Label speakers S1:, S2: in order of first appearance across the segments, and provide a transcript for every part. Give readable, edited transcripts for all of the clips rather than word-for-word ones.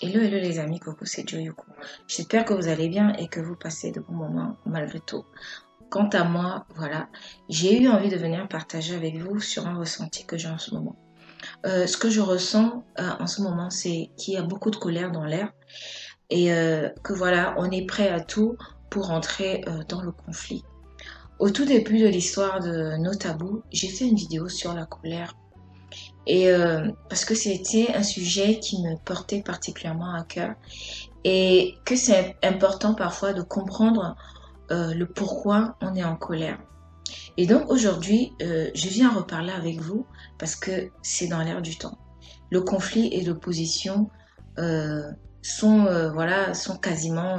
S1: Hello, hello les amis, coucou, c'est Joyuko. J'espère que vous allez bien et que vous passez de bons moments malgré tout. Quant à moi, voilà, j'ai eu envie de venir partager avec vous sur un ressenti que j'ai en ce moment. Ce que je ressens en ce moment, c'est qu'il y a beaucoup de colère dans l'air et que voilà, on est prêt à tout pour entrer dans le conflit. Au tout début de l'histoire de nos tabous, j'ai fait une vidéo sur la colère. Et parce que c'était un sujet qui me portait particulièrement à cœur et que c'est important parfois de comprendre le pourquoi on est en colère. Et donc aujourd'hui, je viens reparler avec vous parce que c'est dans l'air du temps. Le conflit et l'opposition euh, sont quasiment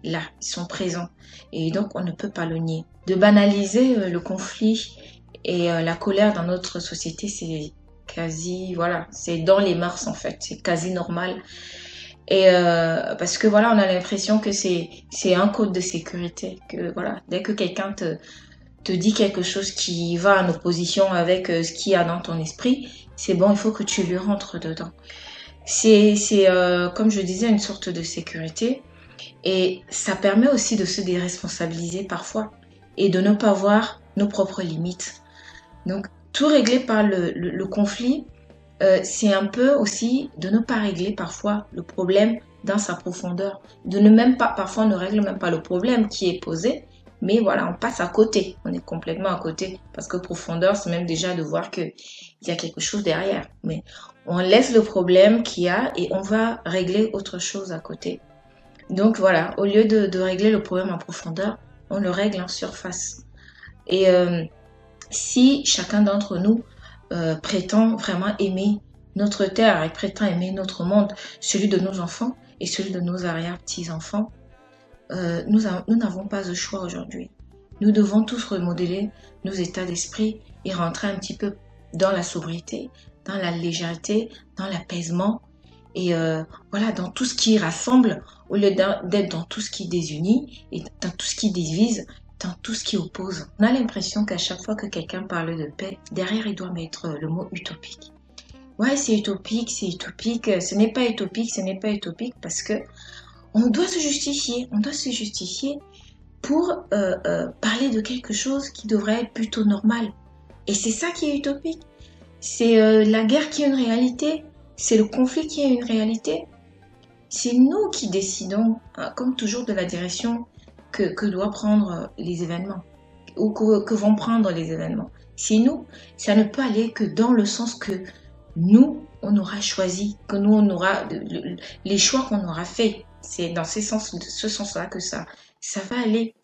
S1: là, ils sont présents et donc on ne peut pas le nier. De banaliser le conflit et la colère dans notre société, c'est quasi, voilà, c'est dans les mœurs en fait, c'est quasi normal. Et parce que voilà, on a l'impression que c'est un code de sécurité, que voilà, dès que quelqu'un te dit quelque chose qui va en opposition avec ce qu'il y a dans ton esprit, c'est bon, il faut que tu lui rentres dedans. C'est comme je disais, une sorte de sécurité et ça permet aussi de se déresponsabiliser parfois et de ne pas voir nos propres limites. Donc, tout régler par le conflit, c'est un peu aussi de ne pas régler parfois le problème dans sa profondeur. De ne même pas, parfois on ne règle même pas le problème qui est posé, mais voilà, on passe à côté. On est complètement à côté. Parce que profondeur, c'est même déjà de voir qu'il y a quelque chose derrière. Mais on laisse le problème qu'il y a et on va régler autre chose à côté. Donc voilà, au lieu de régler le problème en profondeur, on le règle en surface. Et si chacun d'entre nous prétend vraiment aimer notre terre et prétend aimer notre monde, celui de nos enfants et celui de nos arrière-petits-enfants, nous n'avons pas de choix aujourd'hui. Nous devons tous remodeler nos états d'esprit et rentrer un petit peu dans la sobriété, dans la légèreté, dans l'apaisement et voilà, dans tout ce qui rassemble au lieu d'être dans tout ce qui désunit et dans tout ce qui divise, dans tout ce qui oppose. On a l'impression qu'à chaque fois que quelqu'un parle de paix, derrière il doit mettre le mot utopique. Ouais, c'est utopique, c'est utopique. Ce n'est pas utopique, ce n'est pas utopique parce que on doit se justifier. On doit se justifier pour parler de quelque chose qui devrait être plutôt normal. Et c'est ça qui est utopique. C'est la guerre qui est une réalité. C'est le conflit qui est une réalité. C'est nous qui décidons, hein, comme toujours, de la direction que doivent prendre les événements ou que vont prendre les événements. C'est nous. Ça ne peut aller que dans le sens que nous, on aura choisi, que nous, on aura les choix qu'on aura fait. C'est dans ce sens-là que ça va aller.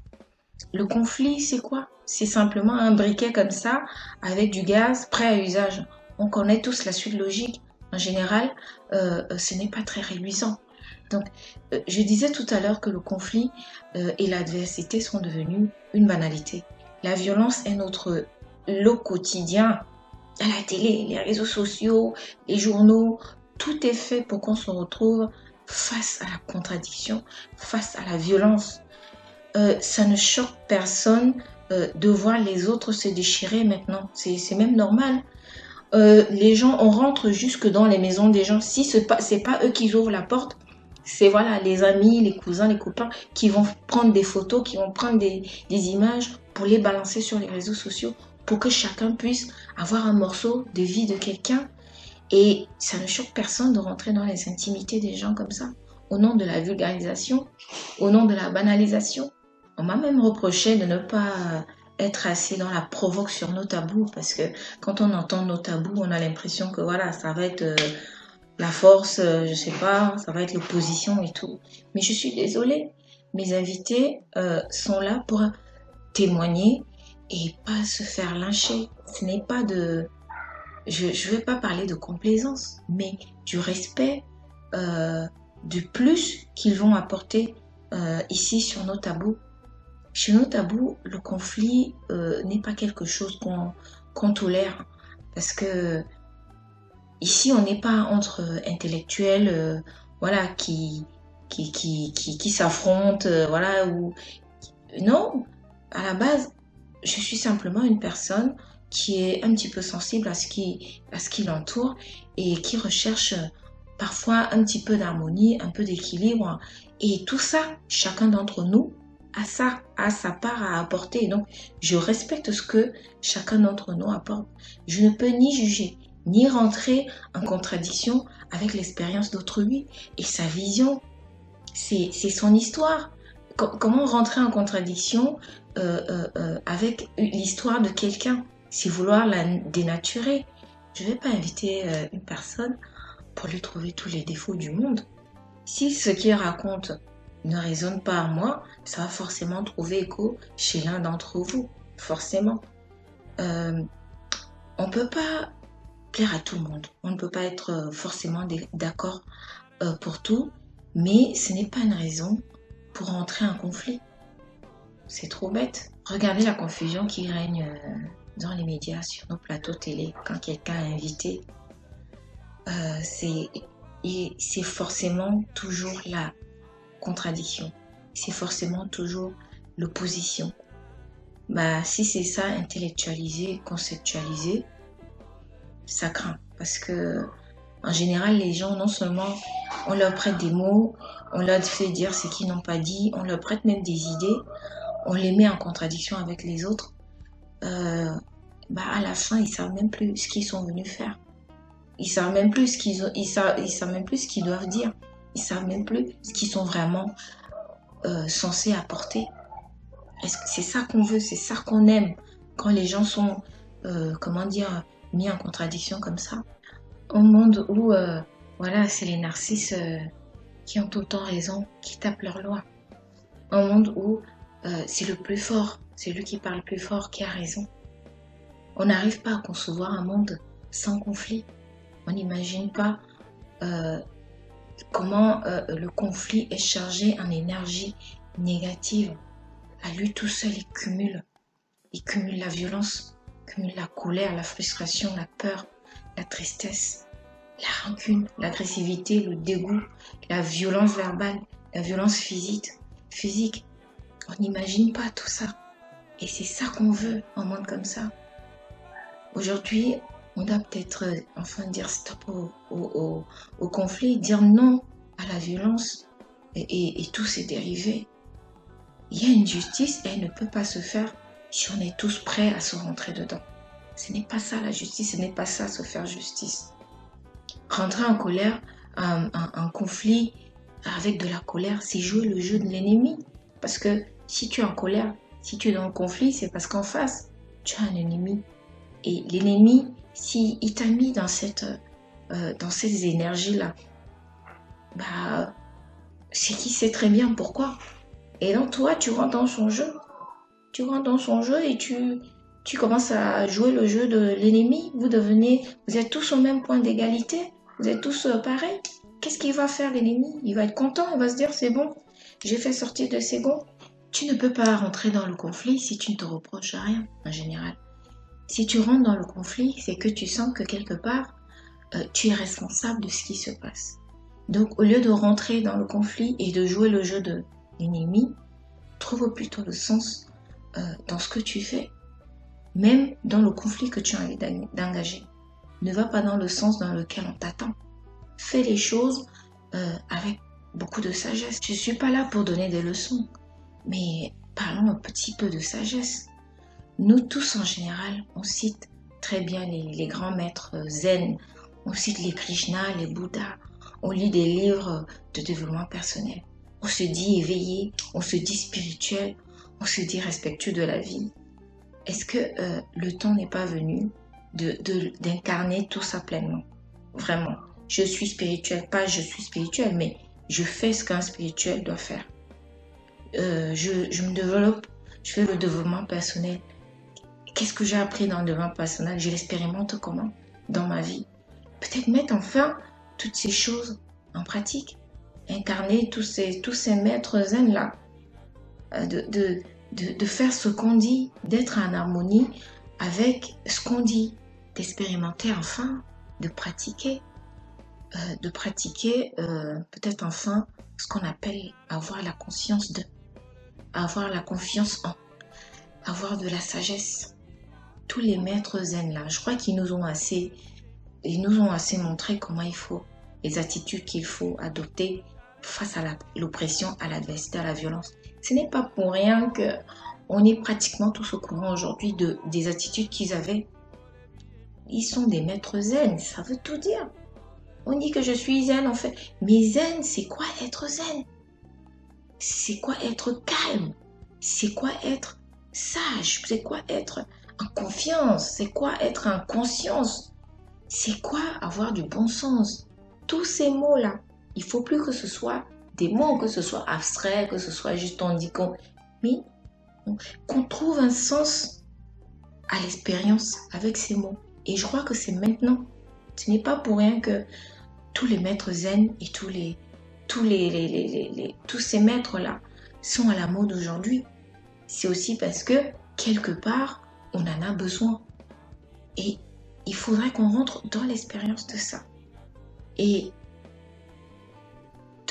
S1: Le conflit, c'est quoi? C'est simplement un briquet comme ça, avec du gaz prêt à usage. On connaît tous la suite logique. En général, ce n'est pas très réluisant. Donc, je disais tout à l'heure que le conflit et l'adversité sont devenus une banalité. La violence est notre lot quotidien. À la télé, les réseaux sociaux, les journaux, tout est fait pour qu'on se retrouve face à la contradiction, face à la violence. Ça ne choque personne de voir les autres se déchirer maintenant. C'est même normal. Les gens, on rentre jusque dans les maisons des gens. Si c'est pas eux qui ouvrent la porte, c'est voilà, les amis, les cousins, les copains qui vont prendre des photos, qui vont prendre des images pour les balancer sur les réseaux sociaux pour que chacun puisse avoir un morceau de vie de quelqu'un. Et ça ne choque personne de rentrer dans les intimités des gens comme ça, au nom de la vulgarisation, au nom de la banalisation. On m'a même reproché de ne pas être assez dans la provoque sur nos tabous, parce que quand on entend nos tabous, on a l'impression que voilà, ça va être la force, je sais pas, ça va être l'opposition et tout. Mais je suis désolée, mes invités sont là pour témoigner et pas se faire lyncher. Ce n'est pas de... Je ne vais pas parler de complaisance, mais du respect, du plus qu'ils vont apporter ici sur nos tabous. Chez nos tabous, le conflit n'est pas quelque chose qu'on tolère. Parce que ici, on n'est pas entre intellectuels voilà, qui s'affrontent. Voilà, ou... Non, à la base, je suis simplement une personne qui est un petit peu sensible à ce qui l'entoure et qui recherche parfois un petit peu d'harmonie, un peu d'équilibre. Et tout ça, chacun d'entre nous a ça, a sa part à apporter. Donc, je respecte ce que chacun d'entre nous apporte. Je ne peux ni juger, ni rentrer en contradiction avec l'expérience d'autrui et sa vision. C'est son histoire. Comment rentrer en contradiction avec l'histoire de quelqu'un? C'est vouloir la dénaturer. Je ne vais pas inviter une personne pour lui trouver tous les défauts du monde. Si ce qu'il raconte ne résonne pas à moi, ça va forcément trouver écho chez l'un d'entre vous. Forcément. On ne peut pas plaire à tout le monde. On ne peut pas être forcément d'accord pour tout, mais ce n'est pas une raison pour entrer en conflit. C'est trop bête. Regardez la confusion qui règne dans les médias, sur nos plateaux télé, quand quelqu'un est invité. C'est forcément toujours la contradiction. C'est forcément toujours l'opposition. Si c'est ça, intellectualisé, conceptualisé, ça craint. Parce que en général, les gens, non seulement on leur prête des mots, on leur fait dire ce qu'ils n'ont pas dit, on leur prête même des idées, on les met en contradiction avec les autres. À la fin, ils savent même plus ce qu'ils sont venus faire. Ils savent même plus ils savent même plus ce qu'ils doivent dire. Ils savent même plus ce qu'ils sont vraiment censés apporter. Est-ce que c'est ça qu'on veut, c'est ça qu'on aime quand les gens sont, mis en contradiction comme ça? Un monde où, c'est les narcisses qui ont tout le temps raison, qui tapent leur loi. Un monde où c'est le plus fort, c'est lui qui parle plus fort qui a raison. On n'arrive pas à concevoir un monde sans conflit. On n'imagine pas comment le conflit est chargé en énergie négative. À lui tout seul, il cumule. Il cumule la violence, il cumule la colère, la frustration, la peur, la tristesse, la rancune, l'agressivité, le dégoût, la violence verbale, la violence physique. On n'imagine pas tout ça. Et c'est ça qu'on veut, un monde comme ça. Aujourd'hui, on doit peut-être enfin dire stop au conflit, dire non à la violence et tous ses dérivés. Il y a une justice et elle ne peut pas se faire si on est tous prêts à se rentrer dedans. Ce n'est pas ça la justice, ce n'est pas ça se faire justice. Rentrer en colère, en conflit avec de la colère, c'est jouer le jeu de l'ennemi. Parce que si tu es en colère, si tu es dans le conflit, c'est parce qu'en face, tu as un ennemi. Et l'ennemi, s'il t'a mis dans ces énergies-là, c'est qu'il sait très bien pourquoi. Et donc toi, tu rentres dans son jeu. Tu rentres dans son jeu et tu commences à jouer le jeu de l'ennemi. Vous êtes tous au même point d'égalité. Vous êtes tous pareils. Qu'est-ce qu'il va faire l'ennemi? Il va être content, il va se dire c'est bon, j'ai fait sortir de ses gonds. Tu ne peux pas rentrer dans le conflit si tu ne te reproches rien, en général. Si tu rentres dans le conflit, c'est que tu sens que quelque part, tu es responsable de ce qui se passe. Donc, au lieu de rentrer dans le conflit et de jouer le jeu de l'ennemi, trouve plutôt le sens dans ce que tu fais, même dans le conflit que tu as envie d'engager. Ne va pas dans le sens dans lequel on t'attend. Fais les choses avec beaucoup de sagesse. Je ne suis pas là pour donner des leçons, mais parlons un petit peu de sagesse. Nous tous en général, on cite très bien les grands maîtres zen, on cite les Krishna, les Bouddhas, on lit des livres de développement personnel. On se dit éveillé, on se dit spirituel, on se dit respectueux de la vie. Est-ce que le temps n'est pas venu d'incarner tout ça pleinement? Vraiment, je suis spirituel, pas je suis spirituel, mais je fais ce qu'un spirituel doit faire. Je me développe, je fais le développement personnel. Qu'est-ce que j'ai appris dans le développement personnel? Je l'expérimente comment dans ma vie? Peut-être mettre enfin toutes ces choses en pratique. Incarner tous ces maîtres zen là. De faire ce qu'on dit, d'être en harmonie avec ce qu'on dit. D'expérimenter enfin, de pratiquer. Peut-être enfin ce qu'on appelle avoir la conscience de. Avoir la confiance en. Avoir de la sagesse. Tous les maîtres zen là, je crois qu'ils nous ont assez montré comment il faut les attitudes qu'il faut adopter face à l'oppression, à l'adversité, à la violence. Ce n'est pas pour rien que on est pratiquement tous au courant aujourd'hui des attitudes qu'ils avaient. Ils sont des maîtres zen, ça veut tout dire. On dit que je suis zen en fait. Mais zen, c'est quoi être zen? C'est quoi être calme? C'est quoi être sage? C'est quoi être en confiance? C'est quoi être en conscience? C'est quoi avoir du bon sens? Tous ces mots-là, il faut plus que ce soit des mots, que ce soit abstrait, que ce soit juste on dit qu'on... Mais qu'on trouve un sens à l'expérience avec ces mots. Et je crois que c'est maintenant. Ce n'est pas pour rien que tous les maîtres zen et tous ces maîtres-là sont à la mode aujourd'hui. C'est aussi parce que, quelque part, on en a besoin. Et il faudrait qu'on rentre dans l'expérience de ça. Et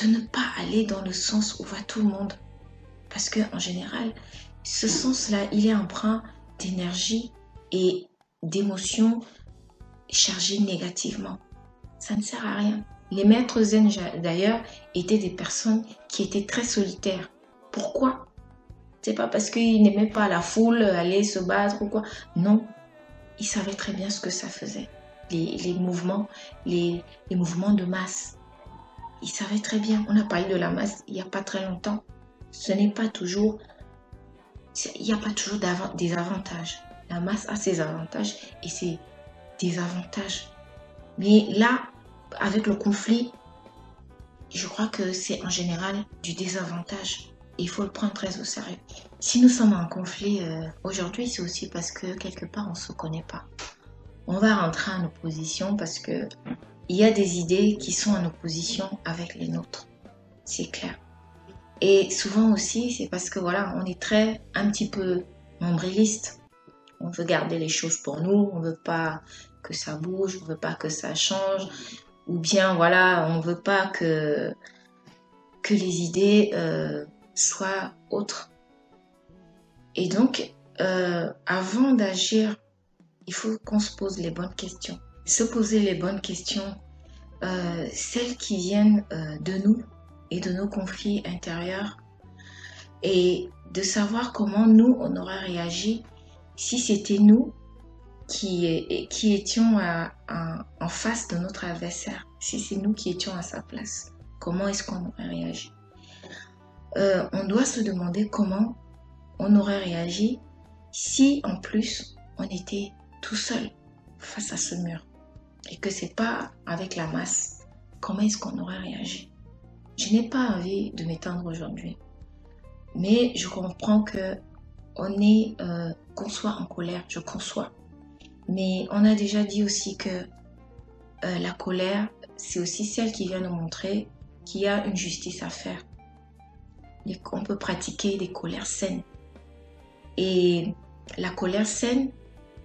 S1: de ne pas aller dans le sens où va tout le monde. Parce qu'en général, ce sens-là, il est empreint d'énergie et d'émotions chargées négativement. Ça ne sert à rien. Les maîtres zen, d'ailleurs, étaient des personnes qui étaient très solitaires. Pourquoi? C'est pas parce qu'ils n'aimaient pas la foule, aller se battre ou quoi. Non, ils savaient très bien ce que ça faisait. Les mouvements de masse. Ils savaient très bien. On a parlé de la masse il n'y a pas très longtemps. Ce n'est pas toujours... Il n'y a pas toujours des avantages. La masse a ses avantages et ses désavantages. Mais là, avec le conflit, je crois que c'est en général du désavantage. Il faut le prendre très au sérieux. Si nous sommes en conflit aujourd'hui, c'est aussi parce que quelque part, on ne se connaît pas. On va rentrer en opposition parce que il y a des idées qui sont en opposition avec les nôtres. C'est clair. Et souvent aussi, c'est parce que voilà, on est un petit peu nombriliste. On veut garder les choses pour nous, on veut pas que ça bouge, on veut pas que ça change, ou bien voilà, on veut pas que les idées soient autres. Et donc, avant d'agir, il faut qu'on se pose les bonnes questions. Se poser les bonnes questions, celles qui viennent de nous et de nos conflits intérieurs, et de savoir comment nous, on aurait réagi si c'était nous qui étions en face de notre adversaire, si c'est nous qui étions à sa place. Comment est-ce qu'on aurait réagi? On doit se demander comment on aurait réagi si, en plus, on était tout seul face à ce mur et que c'est pas avec la masse. Comment est-ce qu'on aurait réagi? Je n'ai pas envie de m'étendre aujourd'hui, mais je comprends que qu'on soit en colère, je conçois. Mais on a déjà dit aussi que la colère, c'est aussi celle qui vient nous montrer qu'il y a une justice à faire. Et qu'on peut pratiquer des colères saines. Et la colère saine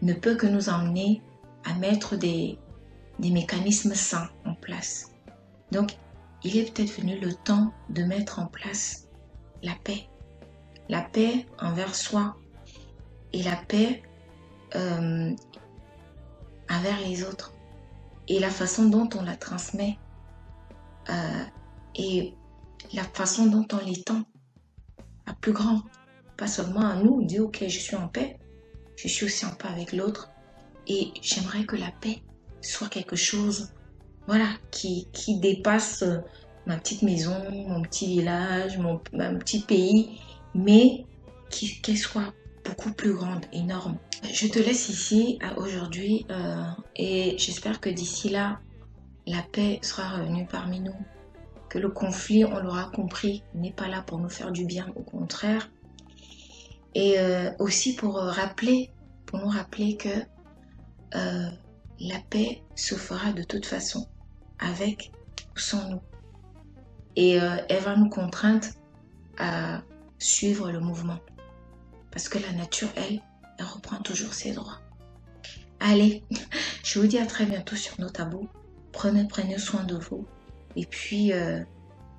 S1: ne peut que nous emmener à mettre des mécanismes sains en place. Donc, il est peut-être venu le temps de mettre en place la paix. La paix envers soi et la paix envers les autres. Et la façon dont on la transmet et la façon dont on l'étend à plus grand. Pas seulement à nous, dire ok, je suis en paix, je suis aussi en paix avec l'autre. Et j'aimerais que la paix soit quelque chose, voilà, qui dépasse ma petite maison, mon petit village, mon petit pays, mais qu'elle soit beaucoup plus grande, énorme. Je te laisse ici aujourd'hui et j'espère que d'ici là, la paix sera revenue parmi nous. Que le conflit, on l'aura compris, n'est pas là pour nous faire du bien, au contraire. Et aussi pour nous rappeler que la paix se fera de toute façon, avec ou sans nous. Et elle va nous contraindre à suivre le mouvement. Parce que la nature, elle reprend toujours ses droits. Allez, je vous dis à très bientôt sur nos tabous. Prenez soin de vous. Et puis,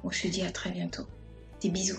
S1: on se dit à très bientôt. Des bisous.